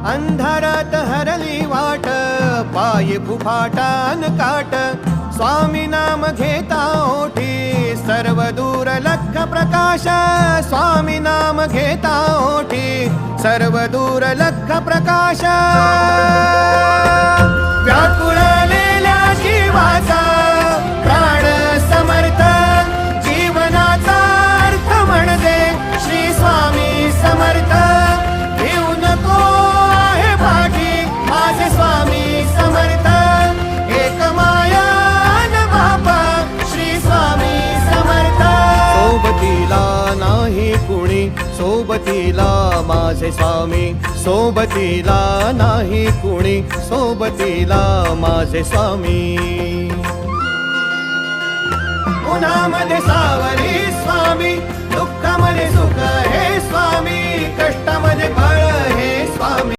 अंधारात हरली वाट, पायी फुफाटान काट, स्वामी नाम घेता ओठी, सर्व दूर लख प्रकाश, स्वामी नाम घेता ओठी, सर्व दूर लख प्रकाश. व्याकुळलेल्या जीवाचा प्राण समर्थ, जीवनाचा अर्थ म्हणजे श्री स्वामी समर्थ. घेऊ नको आहे पाठी माझे स्वामी समर्थ, एक माया न बापा श्री स्वामी समर्थ. सोबतीला नाही कुणी, सोबतीला माझे स्वामी, सोबतीला नाही कुणी, सोबतीला माझे स्वामी. उन्हामध्ये सावली स्वामी, दुःखामध्ये सुख हे स्वामी, कष्टामध्ये फळ हे स्वामी.